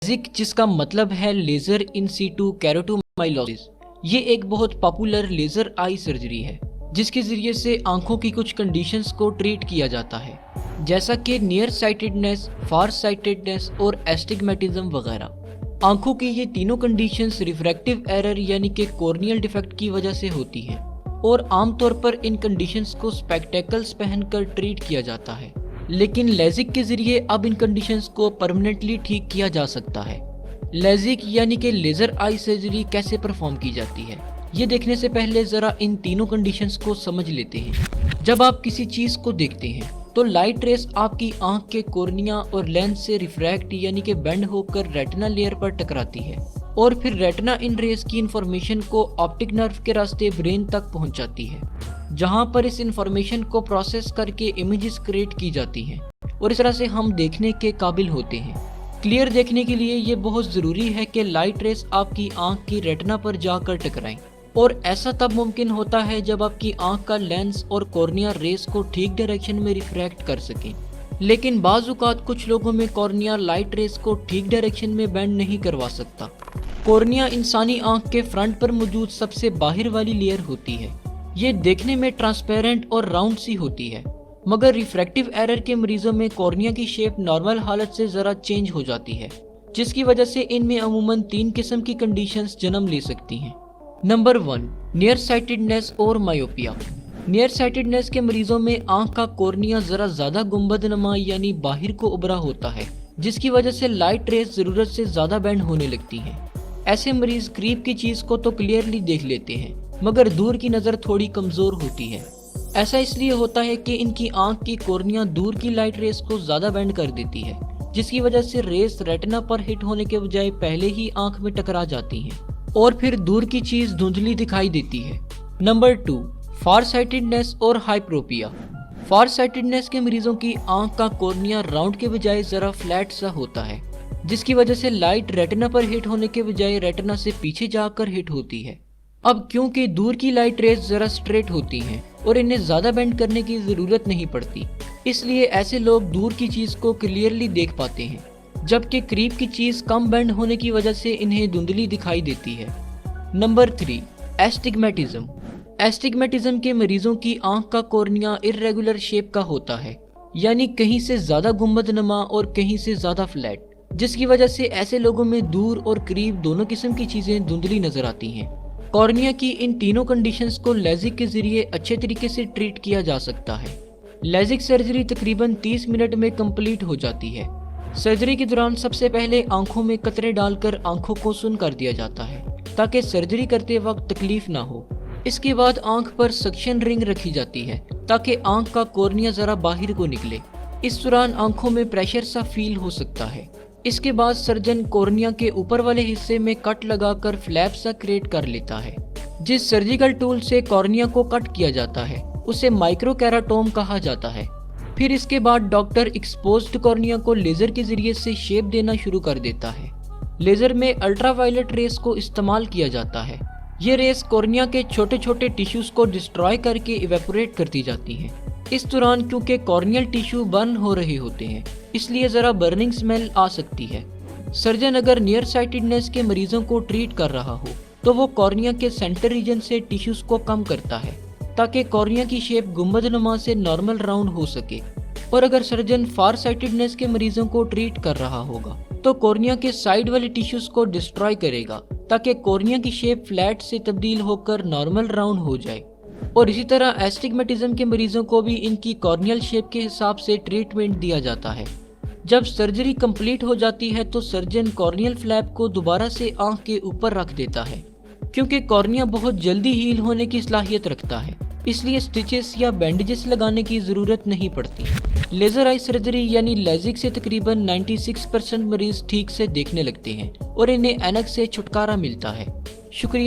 Lasik जिसका मतलब है लेजर इन सीटू केराटोमाइलोसिस, ये एक बहुत पॉपुलर लेजर आई सर्जरी है जिसके जरिए से आंखों की कुछ कंडीशंस को ट्रीट किया जाता है, जैसा कि नियर साइटेडनेस, फार साइटेडनेस और एस्टिग्मेटिज्म वगैरह। आंखों की ये तीनों कंडीशंस रिफ्रैक्टिव एरर यानी कि कॉर्नियल डिफेक्ट की वजह से होती हैं और आमतौर पर इन कंडीशंस को स्पेक्टेकल्स पहनकर ट्रीट किया जाता है। लेकिन लेजिक के जरिए अब इन कंडीशंस को परमानेंटली ठीक किया जा सकता है। लेजिक यानी कि लेजर आई सर्जरी कैसे परफॉर्म की जाती है, ये देखने से पहले जरा इन तीनों कंडीशंस को समझ लेते हैं। जब आप किसी चीज को देखते हैं तो लाइट रेस आपकी आंख के कॉर्निया और लेंस से रिफ्रैक्ट यानी कि बेंड होकर रेटिना लेयर पर टकराती है और फिर रेटिना इन रेस की इंफॉर्मेशन को ऑप्टिक नर्व के रास्ते ब्रेन तक पहुंचाती है, जहां पर इस इंफॉर्मेशन को प्रोसेस करके इमेजेस क्रिएट की जाती हैं और इस तरह से हम देखने के काबिल होते हैं। क्लियर देखने के लिए ये बहुत ज़रूरी है कि लाइट रेस आपकी आंख की रेटिना पर जाकर टकराएं, और ऐसा तब मुमकिन होता है जब आपकी आंख का लेंस और कॉर्निया रेस को ठीक डायरेक्शन में रिफ्रैक्ट कर सकें। लेकिन बाज़ औक़ात कुछ लोगों में कॉर्निया लाइट रेस को ठीक डायरेक्शन में बेंड नहीं करवा सकता। कॉर्निया इंसानी आंख के फ्रंट पर मौजूद सबसे बाहर वाली लेयर होती है। ये देखने में ट्रांसपेरेंट और राउंड सी होती है, मगर रिफ्रैक्टिव एरर के मरीजों में कॉर्निया की शेप नॉर्मल हालत से ज़रा चेंज हो जाती है, जिसकी वजह से इनमें अमूमन 3 किस्म की कंडीशंस जन्म ले सकती हैं। नंबर 1, नियर साइटेडनेस और मायोपिया। नियर साइटेडनेस के मरीजों में आंख का कॉर्निया ज़रा ज़्यादा गुंबद नमा यानी बाहर को उभरा होता है, जिसकी वजह से लाइट रेस ज़रूरत से ज़्यादा बेंड होने लगती हैं। ऐसे मरीज करीब की चीज़ को तो क्लियरली देख लेते हैं, मगर दूर की नज़र थोड़ी कमज़ोर होती है। ऐसा इसलिए होता है कि इनकी आंख की कॉर्निया दूर की लाइट रेस को ज़्यादा बेंड कर देती है, जिसकी वजह से रेस रेटिना पर हिट होने के बजाय पहले ही आंख में टकरा जाती हैं और फिर दूर की चीज़ धुंधली दिखाई देती है। नंबर 2, फार साइटेडनेस और हाइप्रोपिया। फार साइटेडनेस के मरीजों की आंख का कॉर्निया राउंड के बजाय ज़रा फ्लैट सा होता है, जिसकी वजह से लाइट रेटिना पर हिट होने के बजाय रेटिना से पीछे जाकर हिट होती है। अब क्योंकि दूर की लाइट रेस ज़रा स्ट्रेट होती हैं और इन्हें ज़्यादा बेंड करने की ज़रूरत नहीं पड़ती, इसलिए ऐसे लोग दूर की चीज़ को क्लियरली देख पाते हैं, जबकि करीब की चीज़ कम बेंड होने की वजह से इन्हें धुंधली दिखाई देती है। Number 3, astigmatism. एस्टिग्मेटिज्म के मरीजों की आंख का कॉर्निया इर्रेगुलर शेप का होता है, यानी कहीं से ज़्यादा गुंबद नमा और कहीं से ज़्यादा फ्लैट, जिसकी वजह से ऐसे लोगों में दूर और करीब दोनों किस्म की चीज़ें धुंधली नजर आती हैं। कॉर्निया की इन तीनों कंडीशंस को लेजिक के जरिए अच्छे तरीके से ट्रीट किया जा सकता है। लेजिक सर्जरी तकरीबन 30 मिनट में कंप्लीट हो जाती है। सर्जरी के दौरान सबसे पहले आंखों में कतरे डालकर आंखों को सुन्न कर दिया जाता है ताकि सर्जरी करते वक्त तकलीफ ना हो। इसके बाद आंख पर सक्शन रिंग रखी जाती है ताकि आंख का कॉर्निया जरा बाहर को निकले। इस दौरान आंखों में प्रेशर सा फील हो सकता है। इसके बाद सर्जन कॉर्निया के ऊपर वाले हिस्से में कट लगाकर फ्लैप सा क्रिएट कर लेता है। जिस सर्जिकल टूल से कॉर्निया को कट किया जाता है उसे माइक्रोकेराटोम कहा जाता है। फिर इसके बाद डॉक्टर एक्सपोज्ड कॉर्निया को लेजर के जरिए से शेप देना शुरू कर देता है। लेजर में अल्ट्रावायलेट रेस को इस्तेमाल किया जाता है। ये रेस कॉर्निया के छोटे छोटे टिश्यूज को डिस्ट्रॉय करके इवेपोरेट करती जाती हैं। इस दौरान क्योंकि कॉर्नियल टिश्यू बर्न हो रहे होते हैं, इसलिए ज़रा बर्निंग स्मेल आ सकती है। सर्जन अगर नियर साइटेडनेस के मरीजों को ट्रीट कर रहा हो तो वो कॉर्निया के सेंटर रीजन से टिश्यूज को कम करता है ताकि कॉर्निया की शेप गुंबद नुमा से नॉर्मल राउंड हो सके। और अगर सर्जन फार साइटेडनेस के मरीजों को ट्रीट कर रहा होगा तो कॉर्निया के साइड वाले टिश्यूज को डिस्ट्रॉय करेगा ताकि कॉर्निया की शेप फ्लैट से तब्दील होकर नॉर्मल राउंड हो जाए। और इसी तरह एस्टिग्मेटिज्म के मरीजों को भी इनकी कॉर्नियल शेप के हिसाब से ट्रीटमेंट दिया जाता है। जब सर्जरी कंप्लीट हो जाती है तो सर्जन कॉर्नियल फ्लैप को दोबारा से आंख के ऊपर रख देता है। क्योंकि कॉर्निया बहुत जल्दी हील होने की सलाहियत रखता है, इसलिए स्टिचेस या बैंडेजेस लगाने की ज़रूरत नहीं पड़ती। लेज़र आई सर्जरी यानी लेजिक से तकरीबन 96% मरीज ठीक से देखने लगते हैं और इन्हें ऐनक से छुटकारा मिलता है। शुक्रिया।